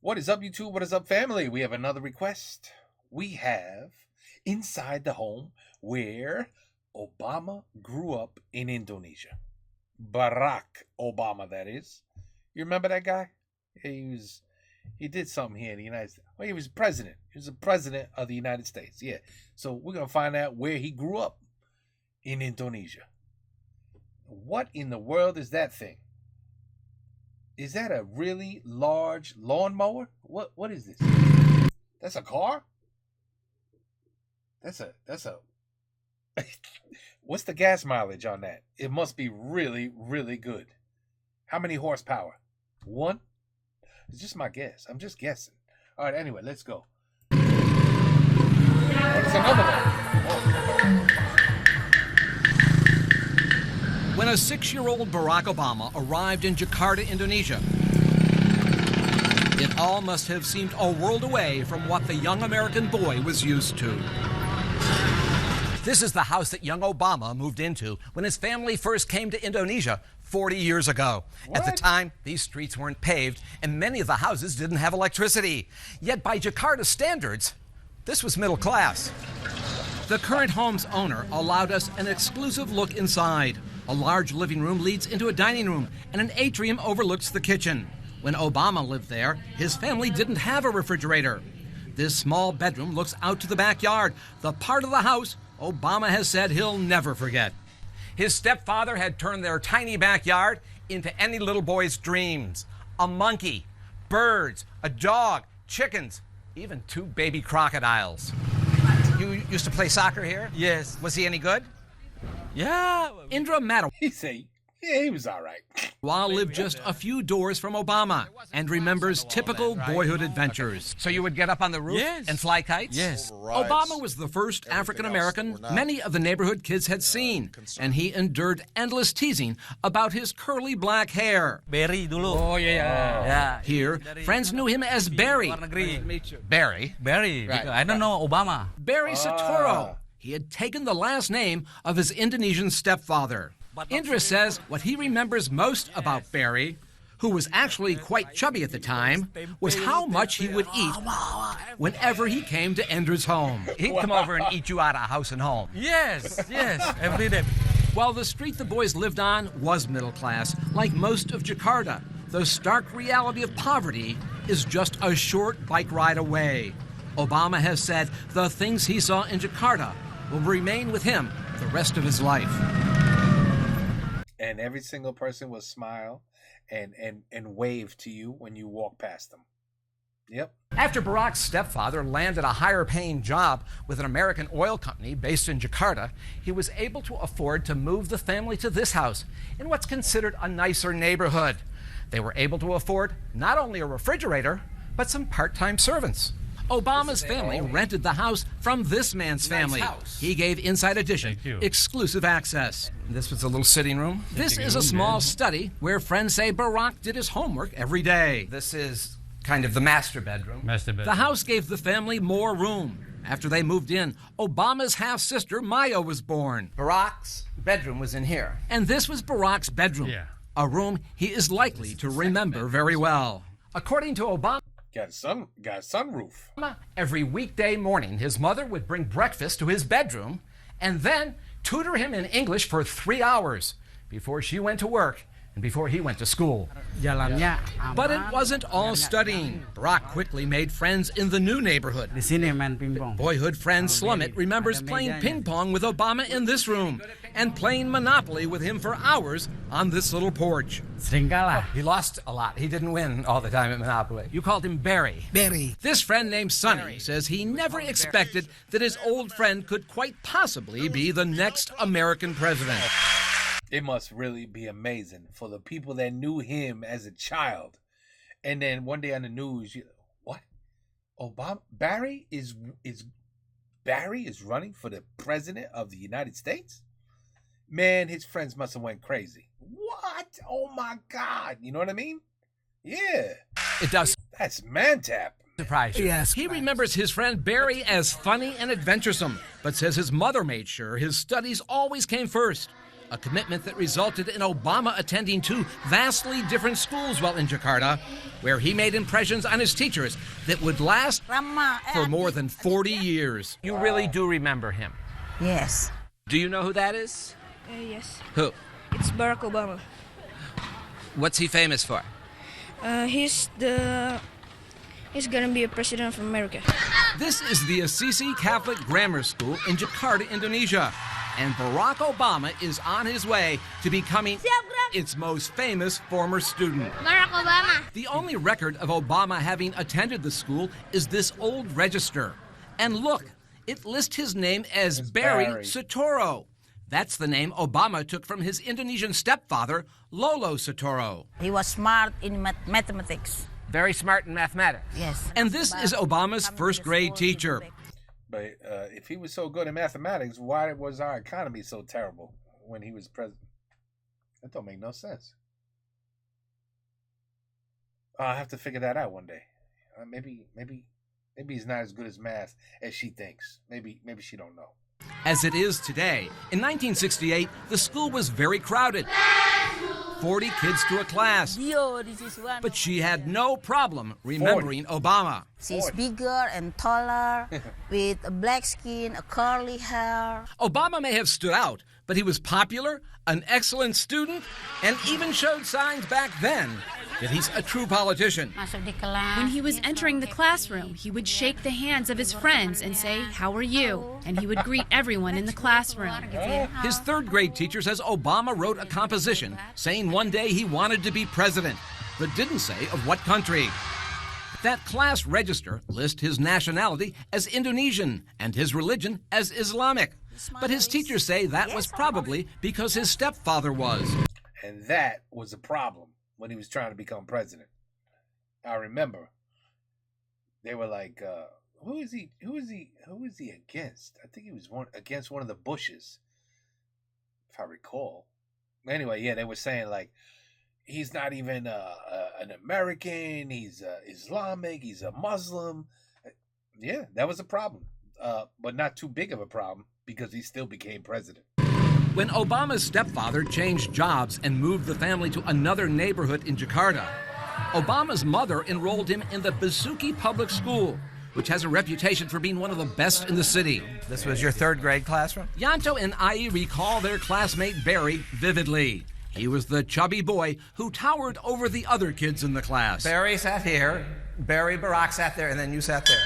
What is up, YouTube? What is up, family? We have another request. We have inside the home where Obama grew up in Indonesia. Barack Obama, that is. You remember that guy? He did something here in the United States. Well, he was president. He was the president of the United States. Yeah. So we're going to find out where he grew up in Indonesia. What in the world is that thing? Is that a really large lawnmower? What is this? That's a car? That's a What's the gas mileage on that? It must be really, really good. How many horsepower? 1? It's just my guess. I'm just guessing. All right, anyway, let's go. What's another one? Oh. When a 6-year-old Barack Obama arrived in Jakarta, Indonesia, it all must have seemed a world away from what the young American boy was used to. This is the house that young Obama moved into when his family first came to Indonesia 40 years ago. What? At the time, these streets weren't paved, and many of the houses didn't have electricity. Yet by Jakarta standards, this was middle class. The current home's owner allowed us an exclusive look inside. A large living room leads into a dining room, and an atrium overlooks the kitchen. When Obama lived there, his family didn't have a refrigerator. This small bedroom looks out to the backyard, the part of the house Obama has said he'll never forget. His stepfather had turned their tiny backyard into any little boy's dreams. A monkey, birds, a dog, chickens, even 2 baby crocodiles. You used to play soccer here? Yes. Was he any good? Yeah. Indra Matawa He was all right. lived just a few doors from Obama and remembers typical boyhood adventures. So you would get up on the roof Yes. and fly kites? Yes. Obama was the first African American many of the neighborhood kids had seen, and he endured endless teasing about his curly black hair. Barry dulu. Oh, yeah. Yeah. Here, friends knew him as Barry. Luar negeri. Barry? Barry. Right. I don't know Obama. Barry Satoro. He had taken the last name of his Indonesian stepfather. Indra says what he remembers most about Barry, who was actually quite chubby at the time, was how much he would eat whenever he came to Indra's home. He'd come over and eat you out of house and home. Yes. Every day. While the street the boys lived on was middle class, like most of Jakarta, the stark reality of poverty is just a short bike ride away. Obama has said the things he saw in Jakarta will remain with him the rest of his life. And every single person will smile and wave to you when you walk past them. Yep. After Barack's stepfather landed a higher-paying job with an American oil company based in Jakarta, he was able to afford to move the family to this house in what's considered a nicer neighborhood. They were able to afford not only a refrigerator, but some part-time servants. Obama's family rented the house from this man's family. He gave Inside Edition exclusive access. This was a little sitting room. This is a small study where friends say Barack did his homework every day. This is kind of the master bedroom. The house gave the family more room. After they moved in, Obama's half-sister Maya was born. Barack's bedroom was in here. And this was Barack's bedroom, a room he is likely to remember very well. According to Obama, Got a sunroof. every weekday morning, his mother would bring breakfast to his bedroom and then tutor him in English for 3 hours before she went to work and before he went to school. But it wasn't all studying. Barack quickly made friends in the new neighborhood. Di sini main pingpong. Boyhood friend Slummit remembers playing ping pong with Obama in this room and playing Monopoly with him for hours on this little porch. Sering kalah. He lost a lot. He didn't win all the time at Monopoly. You called him Barry. Barry. This friend named Sonny says he never expected that his old friend could quite possibly be the next American president. It must really be amazing for the people that knew him as a child. And then one day on the news, what? Obama Barry is running for the president of the United States? Man, his friends must have went crazy. What? Oh my God. You know what I mean? Yeah. It does That's Mantap. surprise you. Yes. He remembers his friend Barry as funny and adventuresome, but says his mother made sure his studies always came first. a commitment that resulted in Obama attending two vastly different schools while in Jakarta, where he made impressions on his teachers that would last for more than 40 years. You really do remember him? Yes. Do you know who that is? Yes. Who? It's Barack Obama. What's he famous for? He's gonna be a president of America. This is the Assisi Catholic Grammar School in Jakarta, Indonesia. And Barack Obama is on his way to becoming its most famous former student. Barack Obama. The only record of Obama having attended the school is this old register. And look, it lists his name as Barry Soetoro. That's the name Obama took from his Indonesian stepfather, Lolo Soetoro. He was smart in mathematics. Very smart in mathematics. Yes. And this is Obama's first grade teacher. But if he was so good in mathematics, why was our economy so terrible when he was president? That don't make no sense. I'll have to figure that out one day. Maybe he's not as good as math as she thinks. Maybe she don't know. As it is today, in 1968, the school was very crowded. 40 kids to a class. But she had no problem remembering Obama. She's bigger and taller, with a black skin, a curly hair. Obama may have stood out, but he was popular, an excellent student, and even showed signs back then that he's a true politician. When he was entering the classroom, he would shake the hands of his friends and say, "How are you?" And he would greet everyone in the classroom. His third grade teacher says Obama wrote a composition saying one day he wanted to be president, but didn't say of what country. That class register lists his nationality as Indonesian and his religion as Islamic. But his teachers say that was probably because his stepfather was. And that was a problem when he was trying to become president. I remember they were like, who is he against? I think he was against one of the Bushes, if I recall. Anyway, yeah, they were saying like, he's not even an American, he's Islamic, he's a Muslim. Yeah, that was a problem, but not too big of a problem because he still became president. When Obama's stepfather changed jobs and moved the family to another neighborhood in Jakarta, Obama's mother enrolled him in the Basuki Public School, which has a reputation for being one of the best in the city. This was your third grade classroom? Yanto and Ai recall their classmate Barry vividly. He was the chubby boy who towered over the other kids in the class. Barry sat here, Barack sat there, and then you sat there.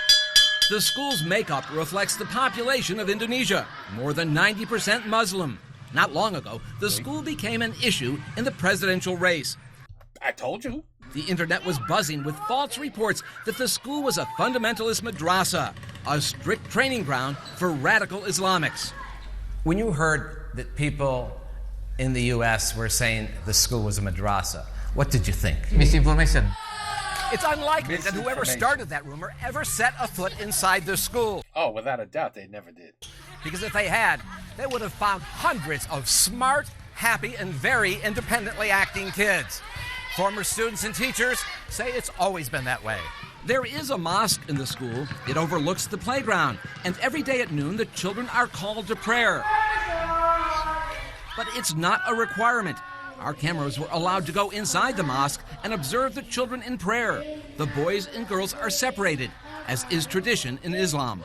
The school's makeup reflects the population of Indonesia, more than 90% Muslim. Not long ago, the school became an issue in the presidential race. I told you. The internet was buzzing with false reports that the school was a fundamentalist madrasa, a strict training ground for radical Islamics. When you heard that people in the U.S. were saying the school was a madrasa, what did you think? Misinformation. It's unlikely that whoever started that rumor ever set a foot inside the school. Oh, without a doubt, they never did. Because if they had, they would have found hundreds of smart, happy, and very independently acting kids. Former students and teachers say it's always been that way. There is a mosque in the school. It overlooks the playground, and every day at noon, the children are called to prayer. But it's not a requirement. Our cameras were allowed to go inside the mosque and observe the children in prayer. The boys and girls are separated, as is tradition in Islam.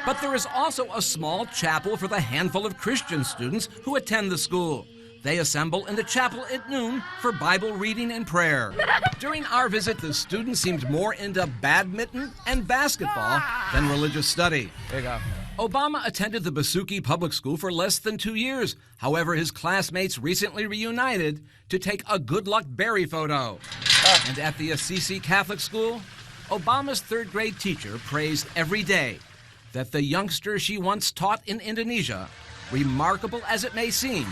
But there is also a small chapel for the handful of Christian students who attend the school. They assemble in the chapel at noon for Bible reading and prayer. During our visit, the students seemed more into badminton and basketball than religious study. There you go. Obama attended the Basuki Public School for less than 2 years. However, his classmates recently reunited to take a good luck Barry photo. And at the Assisi Catholic School, Obama's third grade teacher praised every day that the youngster she once taught in Indonesia, remarkable as it may seem,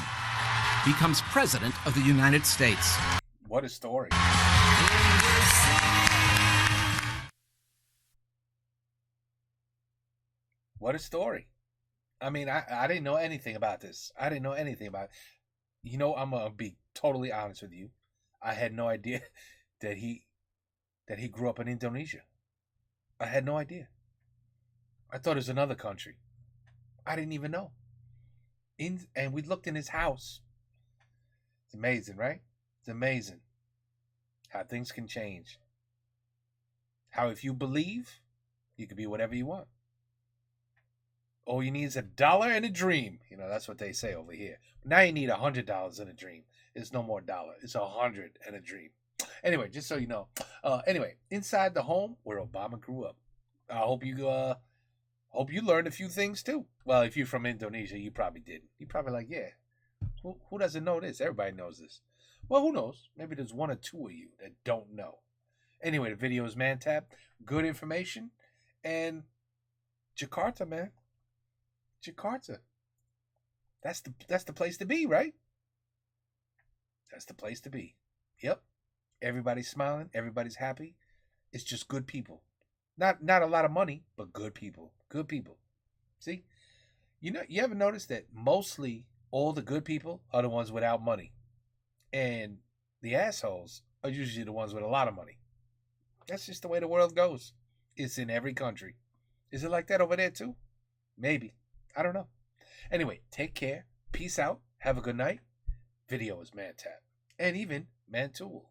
becomes president of the United States. What a story. What a story. I mean, I didn't know anything about this. I didn't know anything about it. You know, I'm going to be totally honest with you. I had no idea that he grew up in Indonesia. I had no idea. I thought it was another country. I didn't even know. And we looked in his house. It's amazing, right? It's amazing how things can change. How if you believe, you can be whatever you want. All you need is $1 and a dream. You know, that's what they say over here. Now you need $100 and a dream. It's no more dollar. It's 100 and a dream. Anyway, just so you know. Anyway, inside the home where Obama grew up. I hope you learned a few things too. Well, if you're from Indonesia, you probably didn't. You're probably like, yeah, who doesn't know this? Everybody knows this. Well, who knows? Maybe there's one or two of you that don't know. Anyway, the video is Mantab. Good information. And Jakarta, man. Jakarta. That's the place to be, right? That's the place to be. Yep. Everybody's smiling. Everybody's happy. It's just good people. Not a lot of money, but good people. Good people. See? You ever notice that mostly all the good people are the ones without money? And the assholes are usually the ones with a lot of money. That's just the way the world goes. It's in every country. Is it like that over there too? Maybe. I don't know. Anyway, take care. Peace out. Have a good night. Video is Mantab. And even Mantool.